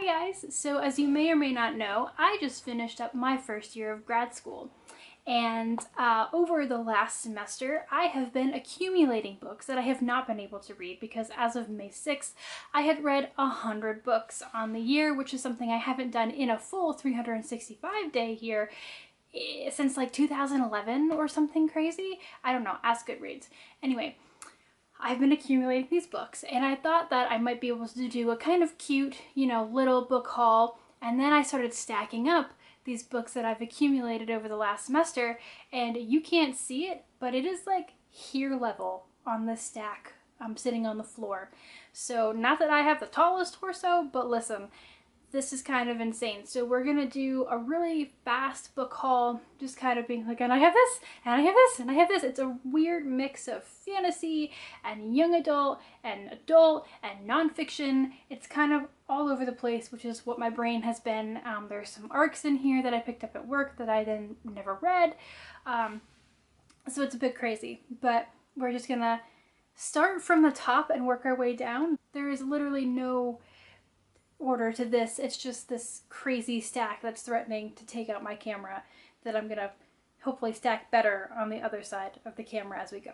Hi guys! So as you may or may not know, I just finished up my first year of grad school. And over the last semester, I have been accumulating books that I have not been able to read because as of May 6th, I had read 100 books on the year, which is something I haven't done in a full 365-day year since like 2011 or something crazy. I don't know, ask Goodreads. Anyway, I've been accumulating these books and I thought that I might be able to do a kind of cute, little book haul, and then I started stacking up these books that I've accumulated over the last semester, and you can't see it, but it is like here level on this stack. I'm sitting on the floor. So not that I have the tallest torso, but listen, this is kind of insane. So we're gonna do a really fast book haul, just kind of being like, and I have this, and I have this, and I have this. It's a weird mix of fantasy and young adult and nonfiction. It's kind of all over the place, which is what my brain has been. There's some arcs in here that I picked up at work that I then never read. So it's a bit crazy, but we're just gonna start from the top and work our way down. There is literally no order to this. It's just this crazy stack that's threatening to take out my camera that I'm gonna hopefully stack better on the other side of the camera as we go.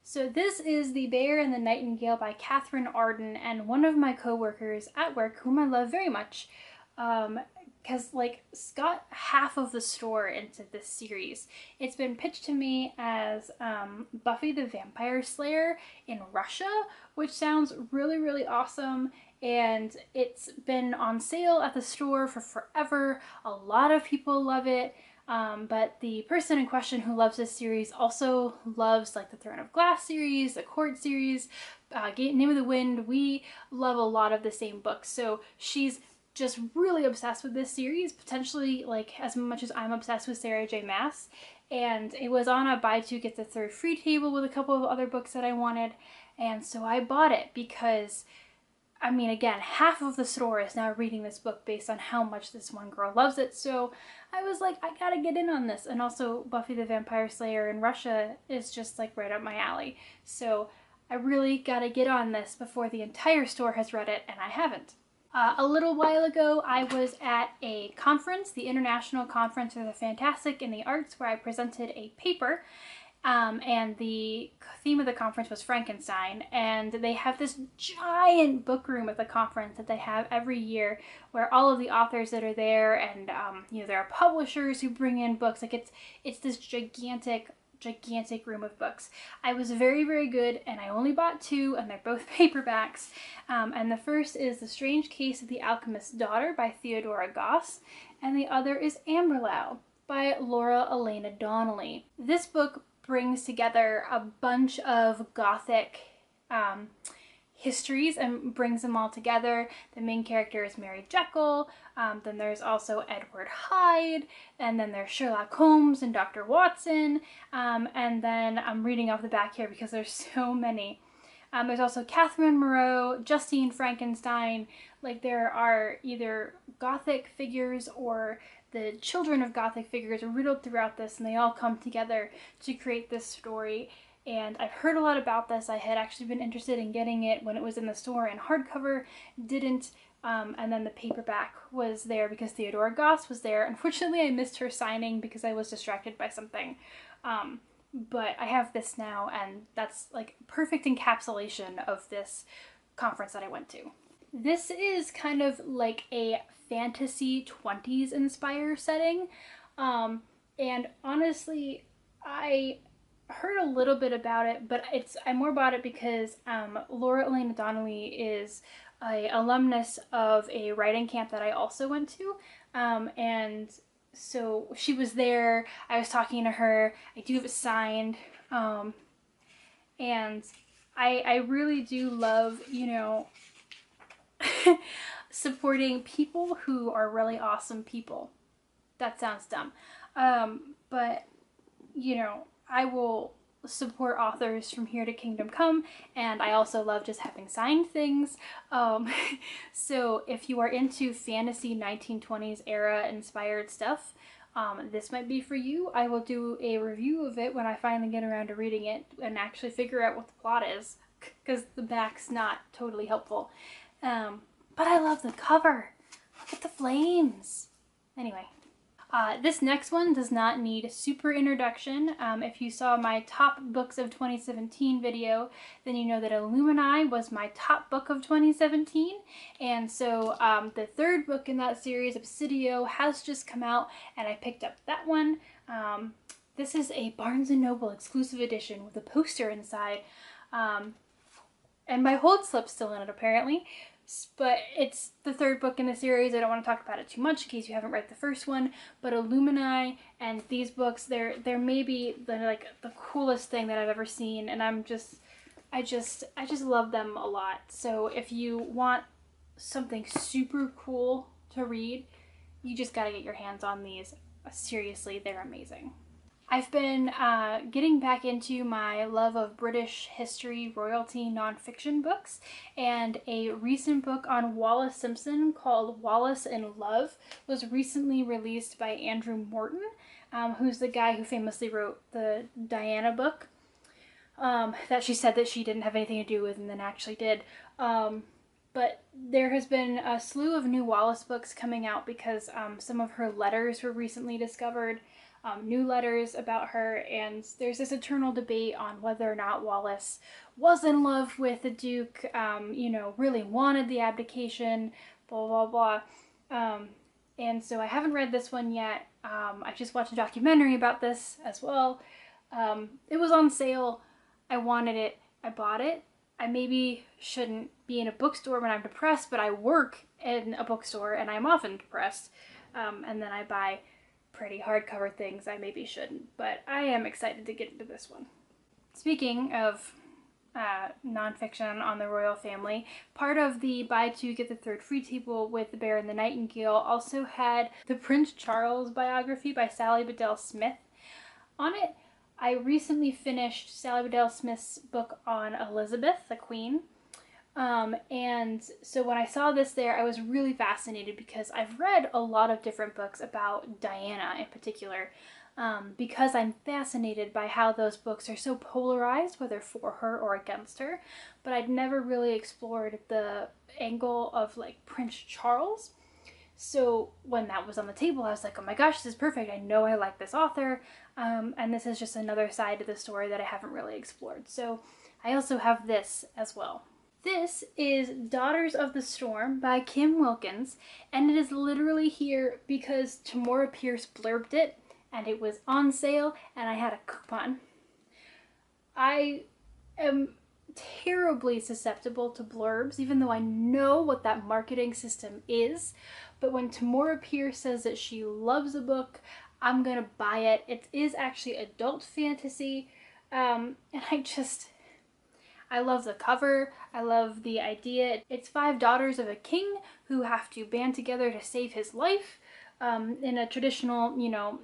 So this is The Bear and the Nightingale by Catherine Arden, and one of my co-workers at work, whom I love very much, has got half of the store into this series. It's been pitched to me as Buffy the Vampire Slayer in Russia, which sounds really, really awesome. And it's been on sale at the store for forever. A lot of people love it. But the person in question who loves this series also loves like the Throne of Glass series, the Court series, Name of the Wind. We love a lot of the same books. So she's just really obsessed with this series, potentially like as much as I'm obsessed with Sarah J. Maas. And it was on a buy two get the third free table with a couple of other books that I wanted. And so I bought it because, I mean, again, half of the store is now reading this book based on how much this one girl loves it. So I was like, I gotta get in on this. And also Buffy the Vampire Slayer in Russia is just like right up my alley. So I really gotta get on this before the entire store has read it, and I haven't. A little while ago, I was at a conference, the International Conference for the Fantastic and the Arts, where I presented a paper. And the theme of the conference was Frankenstein, and they have this giant book room at the conference that they have every year where all of the authors that are there, and there are publishers who bring in books. Like it's this gigantic room of books. I was very, very good, and I only bought two, and they're both paperbacks. And the first is The Strange Case of the Alchemist's Daughter by Theodora Goss, and the other is Amberlow by Laura Elena Donnelly. This book brings together a bunch of Gothic histories and brings them all together. The main character is Mary Jekyll, then there's also Edward Hyde, and then there's Sherlock Holmes and Dr. Watson, and then I'm reading off the back here because there's so many. There's also Catherine Moreau, Justine Frankenstein. Like, there are either Gothic figures or the children of Gothic figures are riddled throughout this, and they all come together to create this story. And I've heard a lot about this. I had actually been interested in getting it when it was in the store in hardcover, didn't, and then the paperback was there because Theodora Goss was there. Unfortunately, I missed her signing because I was distracted by something. But I have this now, and that's like perfect encapsulation of this conference that I went to. This is kind of like a fantasy 20s inspired setting, and honestly, I heard a little bit about it, but I more bought it because Laura Elena Donnelly is an alumnus of a writing camp that I also went to, and so she was there. I was talking to her. I do have it signed, and I really do love, supporting people who are really awesome people. That sounds dumb. But, I will support authors from here to Kingdom Come, and I also love just having signed things. So if you are into fantasy 1920s era inspired stuff, this might be for you. I will do a review of it when I finally get around to reading it and actually figure out what the plot is, because the back's not totally helpful. But I love the cover. Look at the flames. Anyway. This next one does not need super introduction. If you saw my top books of 2017 video, then you know that Illumini was my top book of 2017. And so the third book in that series, Obsidio, has just come out, and I picked up that one. This is a Barnes & Noble exclusive edition with a poster inside. And my hold slip's still in it, apparently. But it's the third book in the series. I don't want to talk about it too much in case you haven't read the first one. But Illumini and these books, they're maybe the coolest thing that I've ever seen, and I just love them a lot. So if you want something super cool to read, you just gotta get your hands on these. Seriously, they're amazing. I've been getting back into my love of British history, royalty, nonfiction books, and a recent book on Wallis Simpson called Wallis in Love was recently released by Andrew Morton, who's the guy who famously wrote the Diana book that she said that she didn't have anything to do with and then actually did. But there has been a slew of new Wallis books coming out because some of her letters were recently discovered. New letters about her, and there's this eternal debate on whether or not Wallis was in love with the Duke, really wanted the abdication, blah, blah, blah. And so I haven't read this one yet. I just watched a documentary about this as well. It was on sale. I wanted it. I bought it. I maybe shouldn't be in a bookstore when I'm depressed, but I work in a bookstore and I'm often depressed. And then I buy pretty hardcover things I maybe shouldn't, but I am excited to get into this one. Speaking of nonfiction on the royal family, part of the buy two get the third free table with The Bear and the Nightingale also had the Prince Charles biography by Sally Bedell Smith on it. I recently finished Sally Bedell Smith's book on Elizabeth, the Queen. And so when I saw this there, I was really fascinated because I've read a lot of different books about Diana in particular, because I'm fascinated by how those books are so polarized, whether for her or against her, but I'd never really explored the angle of like Prince Charles. So when that was on the table, I was like, oh my gosh, this is perfect. I know I like this author, and this is just another side to the story that I haven't really explored. So I also have this as well. This is Daughters of the Storm by Kim Wilkins, and it is literally here because Tamora Pierce blurbed it, and it was on sale, and I had a coupon. I am terribly susceptible to blurbs, even though I know what that marketing system is, but when Tamora Pierce says that she loves a book, I'm gonna buy it. It is actually adult fantasy, and I love the cover. I love the idea. It's 5 daughters of a king who have to band together to save his life in a traditional,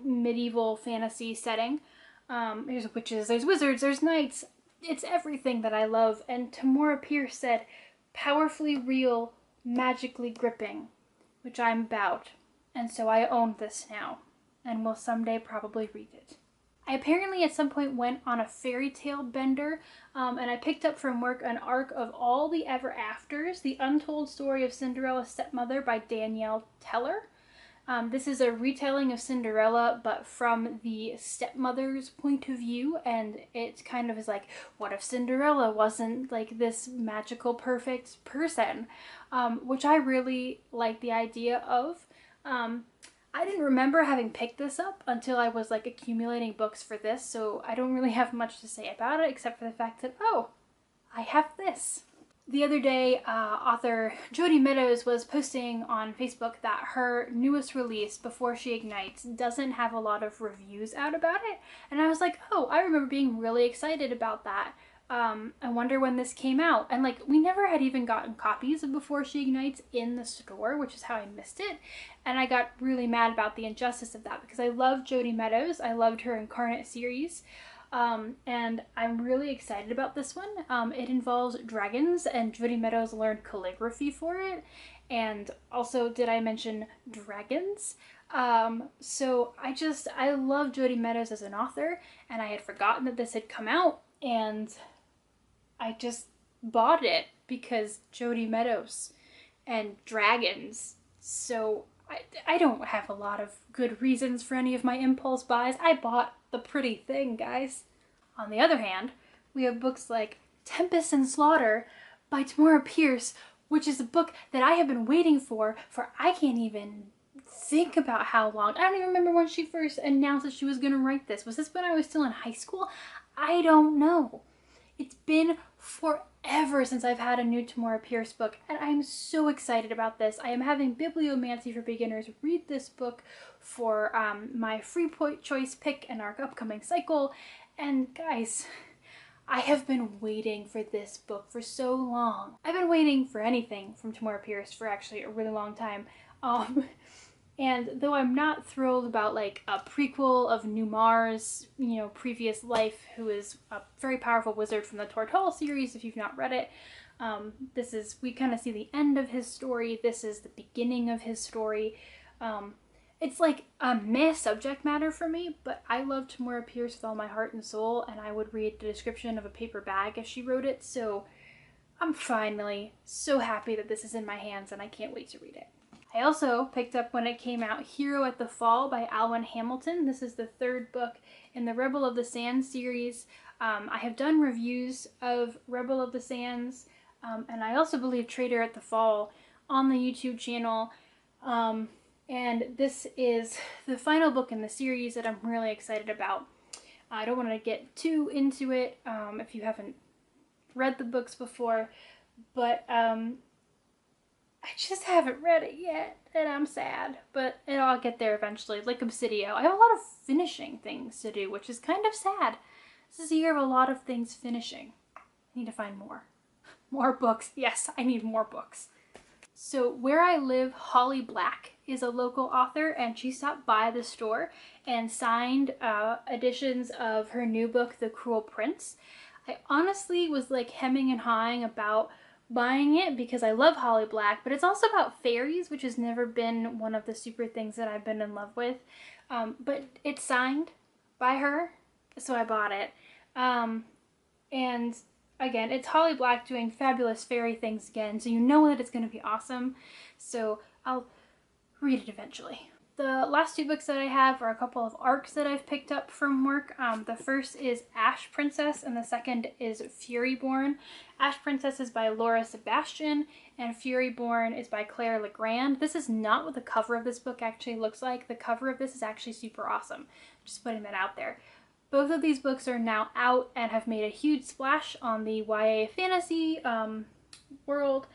medieval fantasy setting. There's witches, there's wizards, there's knights. It's everything that I love. And Tamora Pierce said, powerfully real, magically gripping, which I'm about. And so I own this now and will someday probably read it. I apparently at some point went on a fairy tale bender, and I picked up from work an arc of All the Ever Afters, The Untold Story of Cinderella's Stepmother by Danielle Teller. This is a retelling of Cinderella, but from the stepmother's point of view, and it kind of is like, what if Cinderella wasn't like this magical, perfect person? Which I really like the idea of. I didn't remember having picked this up until I was like accumulating books for this, so I don't really have much to say about it except for the fact that, oh, I have this. The other day, author Jodi Meadows was posting on Facebook that her newest release, Before She Ignites, doesn't have a lot of reviews out about it, and I was like, oh, I remember being really excited about that. I wonder when this came out. And like, we never had even gotten copies of Before She Ignites in the store, which is how I missed it. And I got really mad about the injustice of that because I love Jodi Meadows. I loved her Incarnate series. And I'm really excited about this one. It involves dragons, and Jodi Meadows learned calligraphy for it. And also, did I mention dragons? So I love Jodi Meadows as an author, and I had forgotten that this had come out, and I just bought it because Jodi Meadows and dragons So I don't have a lot of good reasons for any of my impulse buys. I bought the pretty thing, guys. On the other hand, we have books like Tempest and Slaughter by Tamora Pierce, which is a book that I have been waiting for I can't even think about how long. I don't even remember when she first announced that she was going to write this. Was this when I was still in high school? I don't know. It's been forever since I've had a new Tamora Pierce book, and I'm so excited about this. I am having Bibliomancy for Beginners read this book for my free choice pick in our upcoming cycle, and guys, I have been waiting for this book for so long. I've been waiting for anything from Tamora Pierce for actually a really long time. And though I'm not thrilled about like a prequel of Numar's, previous life, who is a very powerful wizard from the Tortola series, if you've not read it, we kind of see the end of his story. This is the beginning of his story. It's like a meh subject matter for me, but I love Tamora Pierce with all my heart and soul, and I would read the description of a paper bag if she wrote it, so I'm finally so happy that this is in my hands, and I can't wait to read it. I also picked up when it came out Hero at the Fall by Alwyn Hamilton. This is the third book in the Rebel of the Sands series. I have done reviews of Rebel of the Sands, and I also believe Trader at the Fall on the YouTube channel. And this is the final book in the series that I'm really excited about. I don't want to get too into it if you haven't read the books before, but I just haven't read it yet, and I'm sad, but I'll get there eventually. Like Obsidio, I have a lot of finishing things to do, which is kind of sad. This is a year of a lot of things finishing. I need to find more. More books. Yes, I need more books. So Where I Live, Holly Black is a local author, and she stopped by the store and signed editions of her new book, The Cruel Prince. I honestly was like hemming and hawing about buying it because I love Holly Black, but it's also about fairies, which has never been one of the super things that I've been in love with. But it's signed by her, so I bought it. And again, it's Holly Black doing fabulous fairy things again, so you know that it's going to be awesome. So I'll read it eventually. The last two books that I have are a couple of arcs that I've picked up from work. The first is Ash Princess, and the second is Furyborn. Ash Princess is by Laura Sebastian, and Furyborn is by Claire Legrand. This is not what the cover of this book actually looks like. The cover of this is actually super awesome. Just putting that out there. Both of these books are now out and have made a huge splash on the YA fantasy world.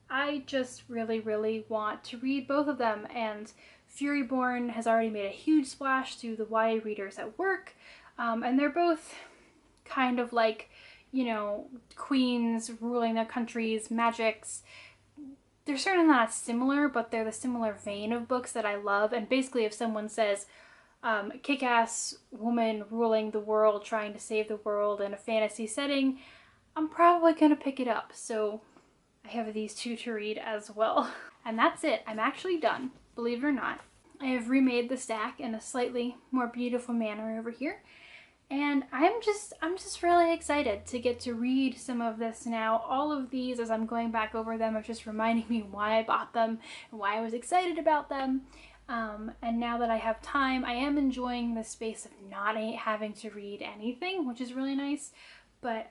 I just really, really want to read both of them, and Furyborn has already made a huge splash to the YA readers at work, and they're both kind of like, queens ruling their countries, magics. They're certainly not similar, but they're the similar vein of books that I love, and basically if someone says, kick-ass woman ruling the world, trying to save the world in a fantasy setting, I'm probably going to pick it up, so I have these two to read as well. And that's it. I'm actually done, believe it or not. I have remade the stack in a slightly more beautiful manner over here, and I'm just really excited to get to read some of this now. All of these, as I'm going back over them, are just reminding me why I bought them and why I was excited about them. And now that I have time, I am enjoying the space of not having to read anything, which is really nice, but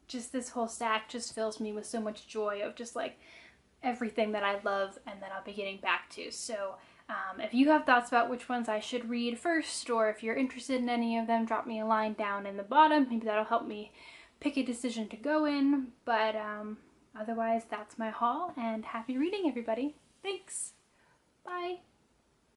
just this whole stack just fills me with so much joy of just like everything that I love and that I'll be getting back to. So if you have thoughts about which ones I should read first, or if you're interested in any of them, drop me a line down in the bottom. Maybe that'll help me pick a decision to go in. But otherwise, that's my haul, and happy reading, everybody. Thanks. Bye.